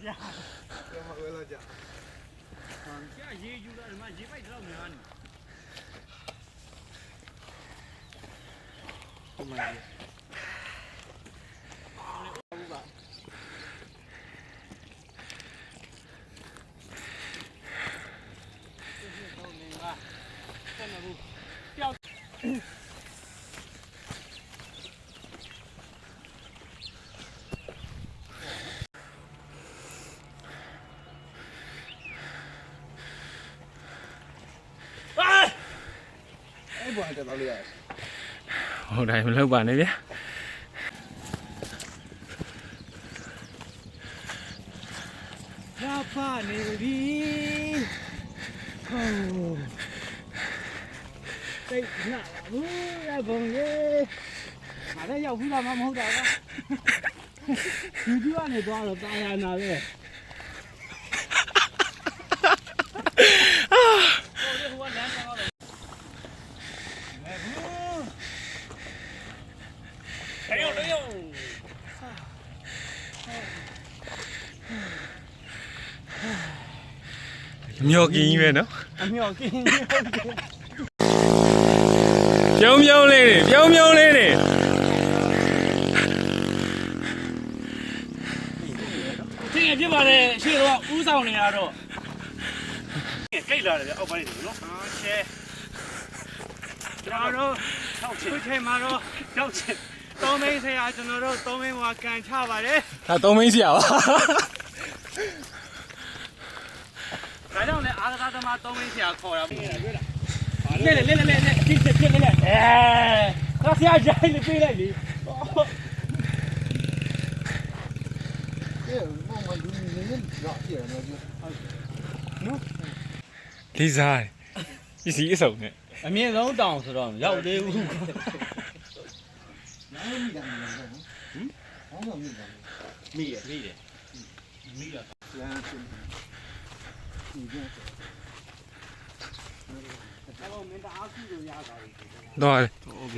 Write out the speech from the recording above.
ကြာကျမဝဲလာကြာကြာရေးယူလာဒီမှာရေးပိုက်တော့များနေဟုတ်မှာဘူးပါအဲ့ဘာတက်တော့လို့ရတယ်ဟုတ်တယ်မလုပ်ပါနဲ့ဗျာဘာဖာနေပြီဟိုတိတ်နာဘူးရဘုံလေးငါလည်းရောက်ဘူးလားမဟုတ်တာကွာယူတူကနေသွားတော့တာယာနာပဲမျောကင်းကြီးပဲနော်အမျောကင်းပြုံးပြုံးလေးတွေပြုံးပြုံးလေးတွေသင်ပြပါလေရှေ့တော့ဥဆောင်နေရတော့ကိတ်လာတယ်အောက်ပိုင်းနေနော်ဟုတ်ချဲကျွန်တော်တို့ခုချိန်မှာတော့ရောက်ချင်သုံးမင်းဆရာကျွန်တော်တို့သုံးမင်းဟွာကန်ချပါတယ်ဒါသုံးမင်းဆရာပါဒါကြောင့်လည်းအာသာသမားသုံးမင်းဆရာခေါ်တာတွေ့လားလဲအဖြစ်ဖြစ်လဲခါဆရာရိုင်းနေပြေးလိုက်လေလေးစားပစ္စည်းအစုံနဲ့အမြင့်ဆုံးတောင်ဆိုတော့ရောက်သေးဘူးမိရတော့မင်းတအားခုလို့ရတာတော့โอเค